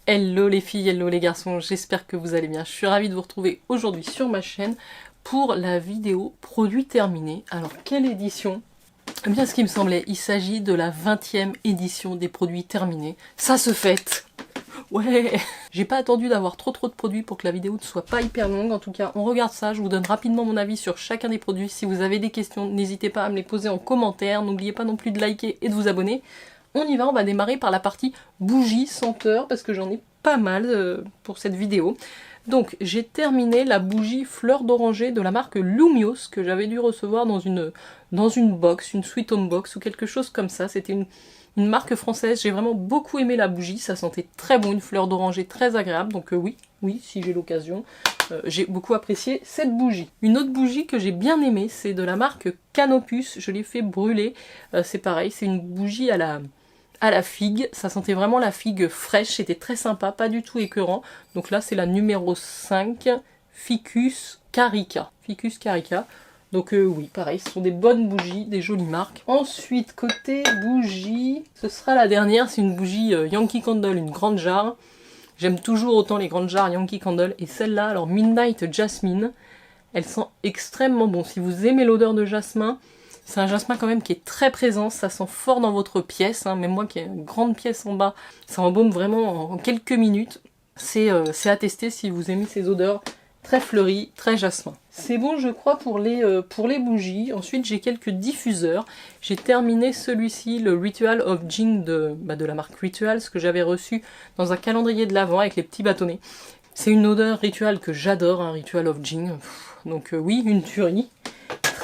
Hello les filles, hello les garçons, j'espère que vous allez bien. Je suis ravie de vous retrouver aujourd'hui sur ma chaîne pour la vidéo produit terminé. Alors quelle édition? Eh bien ce qui me semblait, il s'agit de la 20e édition des produits terminés. Ça se fête! Ouais! J'ai pas attendu d'avoir trop de produits pour que la vidéo ne soit pas hyper longue. En tout cas, on regarde ça, je vous donne rapidement mon avis sur chacun des produits. Si vous avez des questions, n'hésitez pas à me les poser en commentaire. N'oubliez pas non plus de liker et de vous abonner. On y va, on va démarrer par la partie bougie senteur parce que j'en ai pas mal pour cette vidéo. Donc j'ai terminé la bougie fleur d'oranger de la marque Lumios que j'avais dû recevoir dans une box, une Sweet Home Box ou quelque chose comme ça. C'était une marque française, j'ai vraiment beaucoup aimé la bougie, ça sentait très bon, une fleur d'oranger très agréable, donc oui, si j'ai l'occasion, j'ai beaucoup apprécié cette bougie. Une autre bougie que j'ai bien aimée, c'est de la marque Canopus, je l'ai fait brûler, c'est pareil, c'est une bougie à la figue, ça sentait vraiment la figue fraîche, c'était très sympa, pas du tout écœurant. Donc là c'est la numéro 5, Ficus Carica. Ficus Carica. Donc oui, pareil, ce sont des bonnes bougies, des jolies marques. Ensuite, côté bougie, ce sera la dernière, c'est une bougie Yankee Candle, une grande jarre. J'aime toujours autant les grandes jarres Yankee Candle. Et celle-là, alors Midnight Jasmine, elle sent extrêmement bon. Si vous aimez l'odeur de jasmin, c'est un jasmin quand même qui est très présent, ça sent fort dans votre pièce, hein. Même moi qui ai une grande pièce en bas, ça embaume vraiment en quelques minutes. C'est à tester si vous aimez ces odeurs très fleuries, très jasmin. C'est bon je crois pour les bougies. Ensuite j'ai quelques diffuseurs. J'ai terminé celui-ci, le Ritual of Jing de la marque Ritual, ce que j'avais reçu dans un calendrier de l'Avent avec les petits bâtonnets. C'est une odeur Ritual que j'adore, un Ritual of Jing. Donc oui, une tuerie.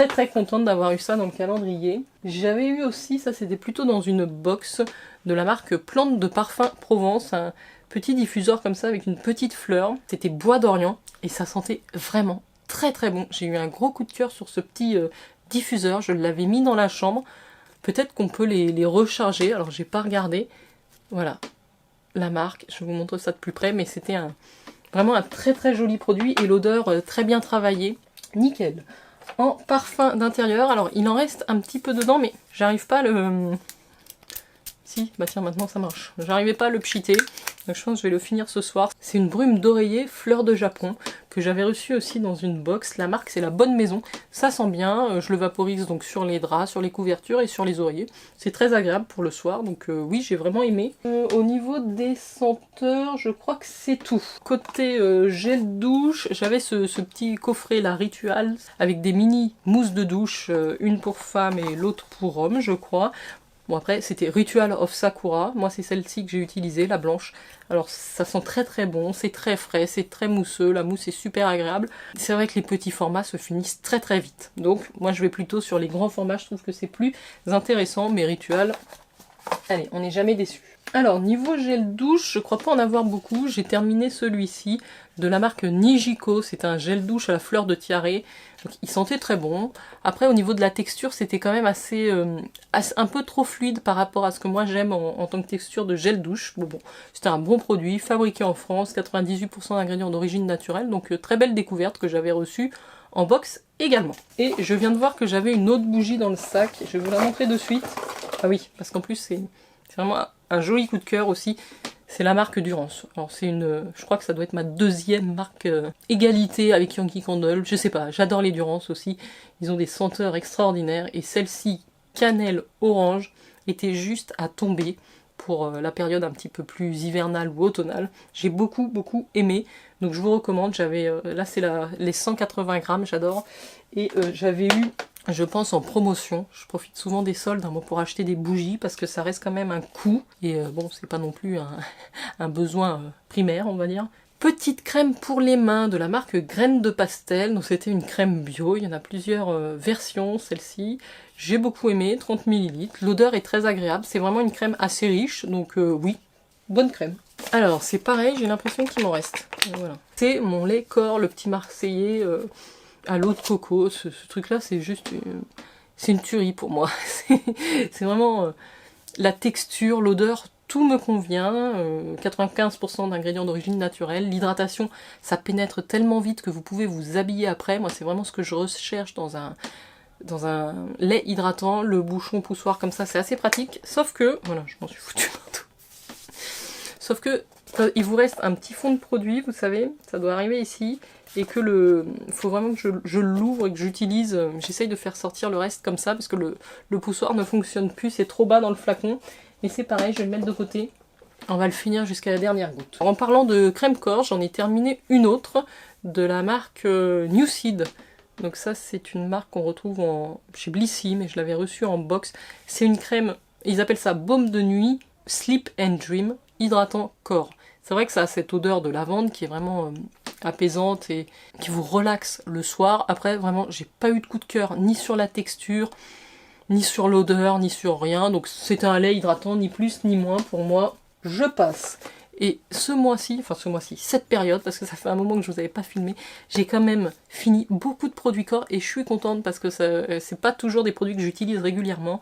Très contente d'avoir eu ça dans le calendrier. J'avais eu aussi, ça c'était plutôt dans une box de la marque Plante de Parfum Provence, un petit diffuseur comme ça avec une petite fleur. C'était Bois d'Orient et ça sentait vraiment très bon. J'ai eu un gros coup de cœur sur ce petit diffuseur, je l'avais mis dans la chambre. Peut-être qu'on peut les recharger, alors j'ai pas regardé. Voilà, la marque, je vous montre ça de plus près, mais c'était vraiment un très joli produit et l'odeur très bien travaillée. Nickel. En parfum d'intérieur, alors il en reste un petit peu dedans, mais j'arrive pas à le... Si, bah tiens, maintenant ça marche. J'arrivais pas à le pchiter, donc je pense que je vais le finir ce soir. C'est une brume d'oreiller fleur de Japon, que j'avais reçue aussi dans une box. La marque c'est La Bonne Maison, ça sent bien, je le vaporise donc sur les draps, sur les couvertures et sur les oreillers. C'est très agréable pour le soir, donc oui, j'ai vraiment aimé. Au niveau des senteurs, je crois que c'est tout. Côté gel douche, j'avais ce petit coffret, la Ritual, avec des mini mousses de douche, une pour femme et l'autre pour homme, je crois. Bon après c'était Ritual of Sakura, moi c'est celle-ci que j'ai utilisée, la blanche. Alors ça sent très bon, c'est très frais, c'est très mousseux, la mousse est super agréable. C'est vrai que les petits formats se finissent très vite. Donc moi je vais plutôt sur les grands formats, je trouve que c'est plus intéressant, mais Ritual, allez, on n'est jamais déçu. Alors niveau gel douche, je crois pas en avoir beaucoup, j'ai terminé celui-ci de la marque Nijiko, c'est un gel douche à la fleur de tiare, donc il sentait très bon. Après au niveau de la texture c'était quand même assez un peu trop fluide par rapport à ce que moi j'aime en tant que texture de gel douche. Bon, c'était un bon produit, fabriqué en France, 98% d'ingrédients d'origine naturelle, donc très belle découverte que j'avais reçue en box également. Et je viens de voir que j'avais une autre bougie dans le sac, je vais vous la montrer de suite. Ah oui, parce qu'en plus c'est vraiment un joli coup de cœur aussi, c'est la marque Durance. Alors c'est je crois que ça doit être ma deuxième marque égalité avec Yankee Candle, je sais pas, j'adore les Durance aussi, ils ont des senteurs extraordinaires et celle-ci, cannelle orange, était juste à tomber pour la période un petit peu plus hivernale ou automnale. J'ai beaucoup aimé, donc je vous recommande, là c'est les 180 grammes, j'adore, et j'avais eu, je pense en promotion, je profite souvent des soldes pour acheter des bougies parce que ça reste quand même un coût et bon c'est pas non plus un besoin primaire on va dire. Petite crème pour les mains de la marque Graines de Pastel, donc c'était une crème bio, il y en a plusieurs versions, celle-ci, j'ai beaucoup aimé, 30 ml, l'odeur est très agréable, c'est vraiment une crème assez riche, donc oui, bonne crème. Alors c'est pareil, j'ai l'impression qu'il m'en reste, voilà. C'est mon lait corps, le petit marseillais, à l'eau de coco, ce truc-là, c'est juste... c'est une tuerie pour moi. C'est vraiment la texture, l'odeur, tout me convient. 95% d'ingrédients d'origine naturelle. L'hydratation, ça pénètre tellement vite que vous pouvez vous habiller après. Moi, c'est vraiment ce que je recherche dans un lait hydratant. Le bouchon poussoir comme ça, c'est assez pratique. Sauf que... Voilà, je m'en suis foutu partout. Sauf que il vous reste un petit fond de produit, vous savez, ça doit arriver ici, et que faut vraiment que je l'ouvre et que j'utilise, j'essaye de faire sortir le reste comme ça, parce que le poussoir ne fonctionne plus, c'est trop bas dans le flacon, mais c'est pareil, je vais le mettre de côté, on va le finir jusqu'à la dernière goutte. En parlant de crème corps, j'en ai terminé une autre, de la marque New Seed. Donc ça, c'est une marque qu'on retrouve chez Blissim, et je l'avais reçue en box. C'est une crème, ils appellent ça baume de nuit, Sleep and Dream, hydratant corps. C'est vrai que ça a cette odeur de lavande qui est vraiment apaisante et qui vous relaxe le soir. Après, vraiment, j'ai pas eu de coup de cœur ni sur la texture, ni sur l'odeur, ni sur rien. Donc c'est un lait hydratant, ni plus ni moins. Pour moi, je passe. Et cette période, parce que ça fait un moment que je vous avais pas filmé, j'ai quand même fini beaucoup de produits corps et je suis contente parce que c'est pas toujours des produits que j'utilise régulièrement.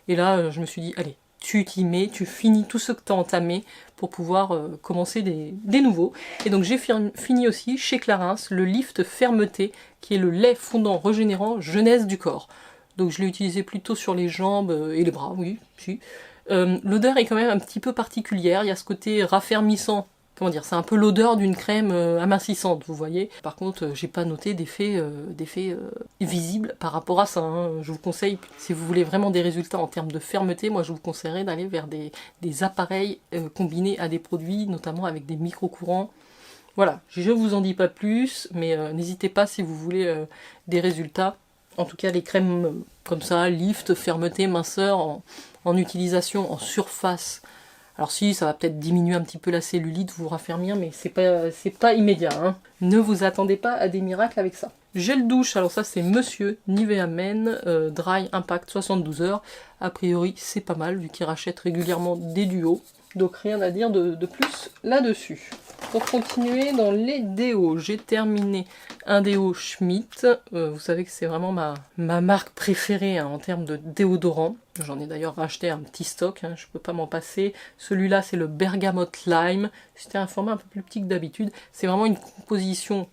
Et là, je me suis dit, allez, tu t'y mets, tu finis tout ce que tu as entamé pour pouvoir commencer des nouveaux. Et donc j'ai fini aussi chez Clarins le Lift Fermeté, qui est le lait fondant régénérant jeunesse du corps. Donc je l'ai utilisé plutôt sur les jambes et les bras, oui, si. L'odeur est quand même un petit peu particulière, il y a ce côté raffermissant, comment dire, c'est un peu l'odeur d'une crème amincissante, vous voyez. Par contre, j'ai pas noté d'effet visible par rapport à ça, hein. Je vous conseille, si vous voulez vraiment des résultats en termes de fermeté, moi je vous conseillerais d'aller vers des appareils combinés à des produits, notamment avec des micro-courants. Voilà, je vous en dis pas plus, mais n'hésitez pas si vous voulez des résultats. En tout cas, les crèmes comme ça, lift, fermeté, minceur, en utilisation, en surface. Alors si, ça va peut-être diminuer un petit peu la cellulite, vous raffermir, mais c'est pas immédiat, hein. Ne vous attendez pas à des miracles avec ça. Gel douche, alors ça c'est Monsieur Nivea Men, Dry Impact 72 heures. A priori, c'est pas mal, vu qu'il rachète régulièrement des duos. Donc rien à dire de plus là-dessus. Pour continuer dans les déos, j'ai terminé un déo Schmitt. Vous savez que c'est vraiment ma marque préférée, hein, en termes de déodorant. J'en ai d'ailleurs racheté un petit stock, hein, je peux pas m'en passer. Celui-là, c'est le Bergamote Lime. C'était un format un peu plus petit que d'habitude. C'est vraiment une composition,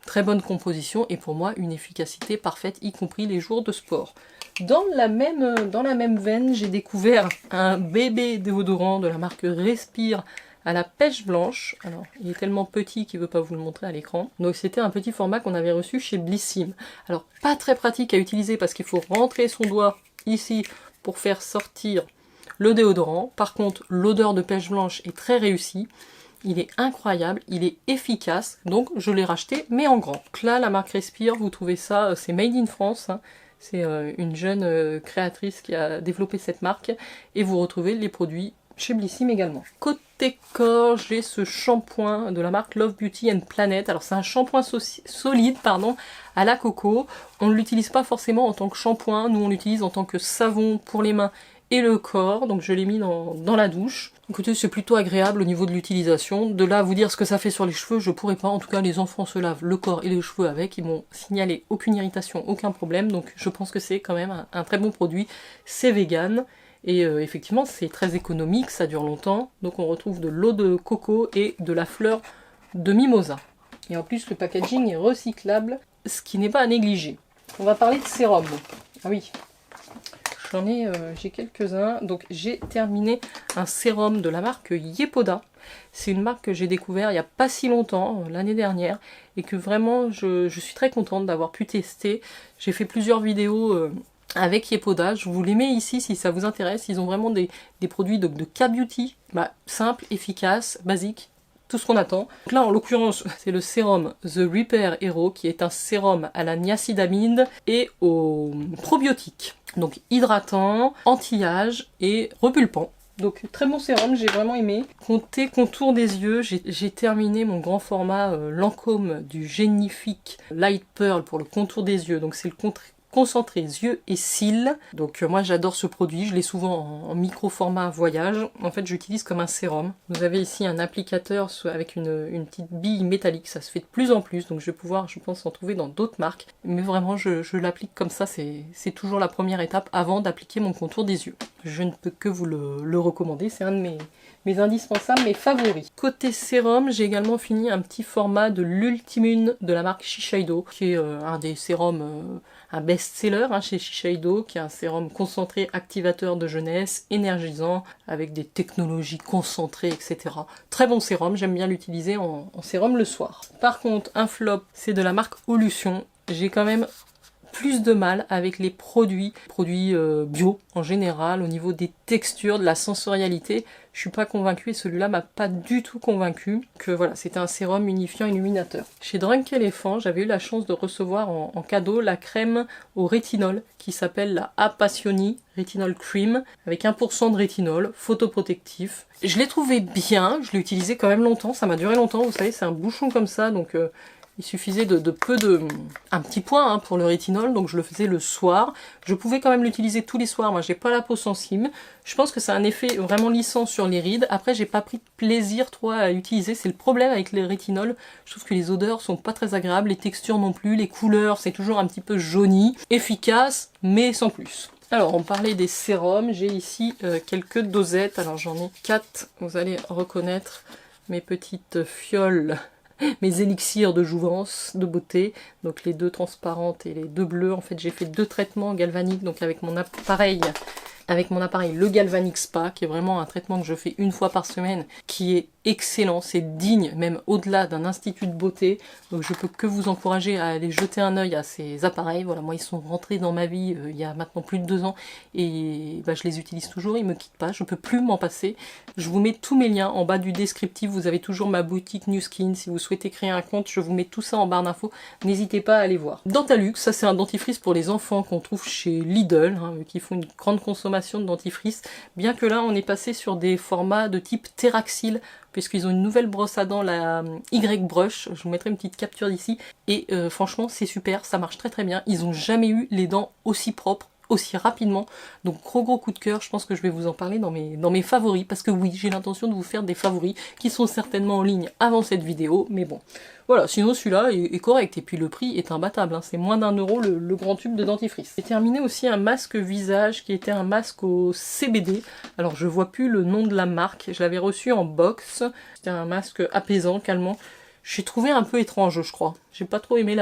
très bonne composition, et pour moi, une efficacité parfaite, y compris les jours de sport. Dans la même veine, j'ai découvert un bébé déodorant de la marque Respire à la pêche blanche. Alors, il est tellement petit qu'il ne veut pas vous le montrer à l'écran. Donc c'était un petit format qu'on avait reçu chez Blissim. Alors, pas très pratique à utiliser parce qu'il faut rentrer son doigt ici pour faire sortir le déodorant. Par contre, l'odeur de pêche blanche est très réussie. Il est incroyable, il est efficace, donc je l'ai racheté, mais en grand. Donc là, la marque Respire, vous trouvez ça, c'est Made in France, hein. C'est une jeune créatrice qui a développé cette marque, et vous retrouvez les produits chez Blissim également. Côté corps, j'ai ce shampoing de la marque Love Beauty and Planet. Alors c'est un shampoing solide, à la coco. On ne l'utilise pas forcément en tant que shampoing, nous on l'utilise en tant que savon pour les mains et le corps, donc je l'ai mis dans la douche. Écoutez, c'est plutôt agréable au niveau de l'utilisation. De là à vous dire ce que ça fait sur les cheveux, je pourrais pas. En tout cas, les enfants se lavent le corps et les cheveux avec. Ils m'ont signalé aucune irritation, aucun problème. Donc je pense que c'est quand même un très bon produit. C'est vegan. Et effectivement, c'est très économique, ça dure longtemps. Donc on retrouve de l'eau de coco et de la fleur de mimosa. Et en plus, le packaging est recyclable, ce qui n'est pas à négliger. On va parler de sérum. Ah oui, j'ai quelques-uns. Donc j'ai terminé un sérum de la marque Yepoda. C'est une marque que j'ai découvert il n'y a pas si longtemps, l'année dernière, et que vraiment je suis très contente d'avoir pu tester. J'ai fait plusieurs vidéos avec Yepoda, je vous les mets ici si ça vous intéresse. Ils ont vraiment des produits de K-Beauty, simple, efficace, basique, tout ce qu'on attend. Donc là en l'occurrence c'est le sérum The Repair Hero, qui est un sérum à la niacinamide et aux probiotiques. Donc hydratant, anti-âge et repulpant. Donc très bon sérum, j'ai vraiment aimé. Côté contour des yeux, j'ai terminé mon grand format Lancôme du Génifique Light Pearl pour le contour des yeux. Donc c'est le concentré yeux et cils. Donc moi j'adore ce produit, je l'ai souvent en micro format voyage. En fait j'utilise comme un sérum. Vous avez ici un applicateur avec une petite bille métallique, ça se fait de plus en plus, donc je vais pouvoir, je pense, en trouver dans d'autres marques. Mais vraiment je l'applique comme ça, c'est toujours la première étape avant d'appliquer mon contour des yeux. Je ne peux que vous le recommander, c'est un de mes indispensables, mes favoris. Côté sérum, j'ai également fini un petit format de l'Ultimune de la marque Shiseido, qui est un des sérums un best-seller hein, chez Shiseido, qui est un sérum concentré activateur de jeunesse, énergisant, avec des technologies concentrées, etc. Très bon sérum, j'aime bien l'utiliser en sérum le soir. Par contre, un flop, c'est de la marque Olution. J'ai quand même plus de mal avec les produits bio en général, au niveau des textures, de la sensorialité. Je suis pas convaincue et celui-là m'a pas du tout convaincue que voilà, c'était un sérum unifiant illuminateur. Chez Drunk Elephant, j'avais eu la chance de recevoir en cadeau la crème au rétinol qui s'appelle la Appassioni Retinol Cream avec 1% de rétinol, photoprotectif. Je l'ai trouvé bien, je l'ai utilisé quand même longtemps, ça m'a duré longtemps, vous savez, c'est un bouchon comme ça, donc il suffisait un petit point hein, pour le rétinol, donc je le faisais le soir. Je pouvais quand même l'utiliser tous les soirs, moi j'ai pas la peau sensible. Je pense que ça a un effet vraiment lissant sur les rides. Après j'ai pas pris de plaisir trop à l'utiliser, c'est le problème avec les rétinols. Je trouve que les odeurs sont pas très agréables, les textures non plus, les couleurs c'est toujours un petit peu jauni. Efficace, mais sans plus. Alors on parlait des sérums, j'ai ici quelques dosettes, alors j'en ai 4, vous allez reconnaître mes petites fioles. Mes élixirs de jouvence, de beauté, donc les 2 transparentes et les 2 bleues. En fait j'ai fait 2 traitements galvaniques, donc avec mon appareil le Galvanic Spa, qui est vraiment un traitement que je fais une fois par semaine, qui est excellent, c'est digne, même au-delà d'un institut de beauté, donc je peux que vous encourager à aller jeter un œil à ces appareils. Voilà, moi ils sont rentrés dans ma vie il y a maintenant plus de 2 ans, et bah, je les utilise toujours, ils me quittent pas, je peux plus m'en passer. Je vous mets tous mes liens en bas du descriptif, vous avez toujours ma boutique Nu Skin, si vous souhaitez créer un compte, je vous mets tout ça en barre d'infos, n'hésitez pas à aller voir. Dentalux, ça c'est un dentifrice pour les enfants qu'on trouve chez Lidl, hein, qui font une grande consommation de dentifrice, bien que là on est passé sur des formats de type Teraxil, puisqu'ils ont une nouvelle brosse à dents, la Y-Brush, je vous mettrai une petite capture d'ici, et franchement c'est super, ça marche très très bien, ils ont jamais eu les dents aussi propres, aussi rapidement, donc gros coup de cœur. Je pense que je vais vous en parler dans mes favoris, parce que oui, j'ai l'intention de vous faire des favoris, qui sont certainement en ligne avant cette vidéo, mais bon, voilà, sinon celui-là est correct, et puis le prix est imbattable, hein. C'est moins d'1 € le grand tube de dentifrice. J'ai terminé aussi un masque visage, qui était un masque au CBD, alors je vois plus le nom de la marque, je l'avais reçu en box, c'était un masque apaisant, calmant. J'ai trouvé un peu étrange, je crois, j'ai pas trop aimé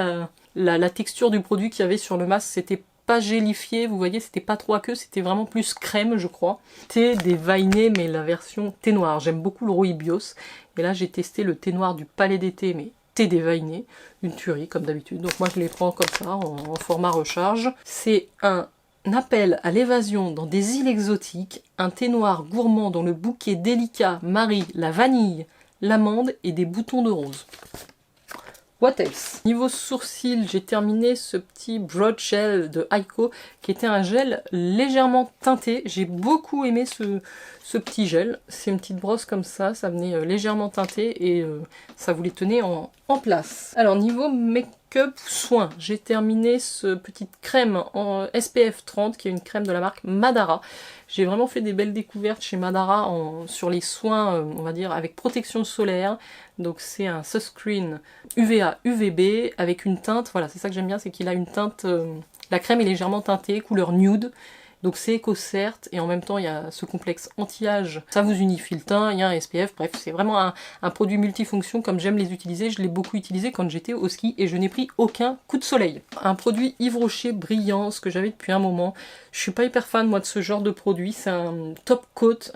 la texture du produit qu'il y avait sur le masque, c'était pas gélifié, vous voyez, c'était pas trop aqueux, c'était vraiment plus crème, je crois. C'était des Vainé, mais la version thé noir. J'aime beaucoup le Rooibos. Et là, j'ai testé le thé noir du Palais d'été, mais thé des Vainé. Une tuerie, comme d'habitude. Donc moi, je les prends comme ça, en format recharge. C'est un appel à l'évasion dans des îles exotiques. Un thé noir gourmand dont le bouquet délicat marie la vanille, l'amande et des boutons de rose. What else? Niveau sourcils, j'ai terminé ce petit Broad Gel de Aiko, qui était un gel légèrement teinté. J'ai beaucoup aimé ce petit gel. C'est une petite brosse comme ça venait légèrement teinté et ça vous les tenait en place. Alors niveau make-up soin, j'ai terminé ce petite crème en SPF 30, qui est une crème de la marque Madara. J'ai vraiment fait des belles découvertes chez Madara sur les soins, on va dire, avec protection solaire. Donc c'est un sunscreen UVA UVB avec une teinte, voilà, c'est ça que j'aime bien, c'est qu'il a une teinte, la crème est légèrement teintée, couleur nude. Donc c'est éco certes, et en même temps il y a ce complexe anti-âge, ça vous unifie le teint, il y a un SPF, bref, c'est vraiment un produit multifonction comme j'aime les utiliser. Je l'ai beaucoup utilisé quand j'étais au ski et je n'ai pris aucun coup de soleil. Un produit Yves Rocher brillant, ce que j'avais depuis un moment. Je suis pas hyper fan moi de ce genre de produit, c'est un top coat,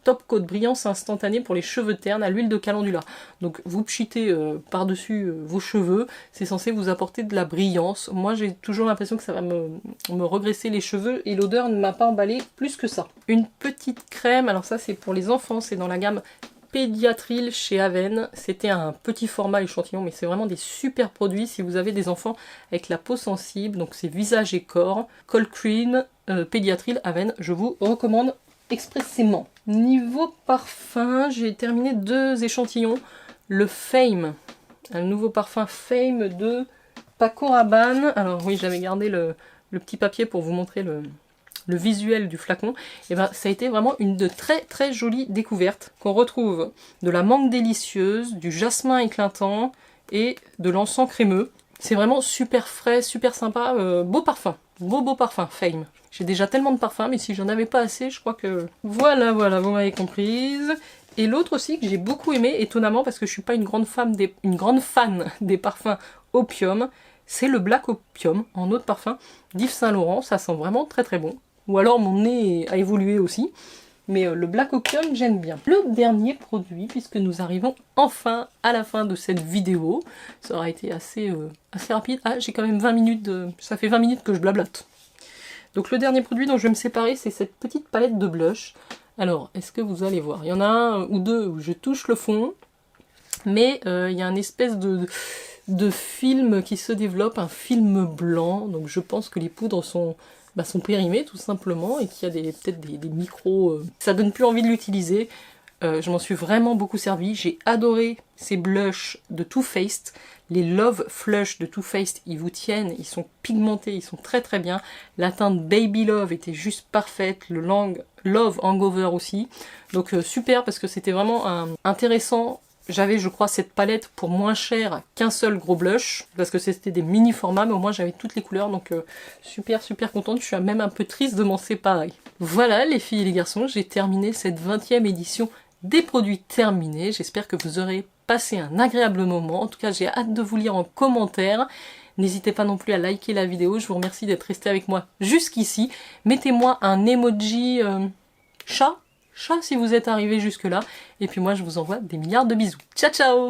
top coat brillance instantanée pour les cheveux ternes à l'huile de calendula. Donc vous pchitez par-dessus vos cheveux, c'est censé vous apporter de la brillance. Moi j'ai toujours l'impression que ça va me regresser les cheveux et l'odeur ne m'a pas emballé plus que ça. Une petite crème, alors ça c'est pour les enfants, c'est dans la gamme Pédiatril chez Aven. C'était un petit format échantillon, mais c'est vraiment des super produits si vous avez des enfants avec la peau sensible. Donc c'est visage et corps, Cold Cream, Pédiatril, Aven, je vous recommande expressément. Niveau parfum, j'ai terminé 2 échantillons. Le Fame, un nouveau parfum Fame de Paco Rabanne. Alors oui, j'avais gardé le petit papier pour vous montrer le visuel du flacon. Et ben ça a été vraiment une de très jolies découvertes, qu'on retrouve de la menthe délicieuse, du jasmin éclatant et de l'encens crémeux. C'est vraiment super frais, super sympa, beau parfum, beau parfum Fame. J'ai déjà tellement de parfums, mais si j'en avais pas assez, je crois que... Voilà, vous m'avez comprise. Et l'autre aussi que j'ai beaucoup aimé, étonnamment, parce que je suis pas une grande fan des parfums Opium, c'est le Black Opium en eau de parfum d'Yves Saint Laurent, ça sent vraiment très très bon. Ou alors mon nez a évolué aussi. Mais le Black Opium, j'aime bien. Le dernier produit, puisque nous arrivons enfin à la fin de cette vidéo. Ça aura été assez rapide. Ah, j'ai quand même 20 minutes ça fait 20 minutes que je blablate. Donc le dernier produit dont je vais me séparer, c'est cette petite palette de blush. Alors, est-ce que vous allez voir? Il y en a un ou deux où je touche le fond. Mais il y a une espèce de film qui se développe, un film blanc. Donc je pense que les poudres sont périmées tout simplement et qu'il y a peut-être des micros... Ça donne plus envie de l'utiliser. Je m'en suis vraiment beaucoup servi. J'ai adoré ces blushs de Too Faced. Les Love Flush de Too Faced, ils vous tiennent, ils sont pigmentés, ils sont très très bien. La teinte Baby Love était juste parfaite. Le Love Hangover aussi. Donc super parce que c'était vraiment intéressant. J'avais, je crois, cette palette pour moins cher qu'un seul gros blush, parce que c'était des mini formats, mais au moins j'avais toutes les couleurs, donc super super contente. Je suis même un peu triste de m'en séparer. Voilà les filles et les garçons, j'ai terminé cette 20e édition des produits terminés. J'espère que vous aurez passé un agréable moment. En tout cas, j'ai hâte de vous lire en commentaire. N'hésitez pas non plus à liker la vidéo. Je vous remercie d'être resté avec moi jusqu'ici. Mettez-moi un emoji chat si vous êtes arrivé jusque là, et puis moi je vous envoie des milliards de bisous. Ciao ciao!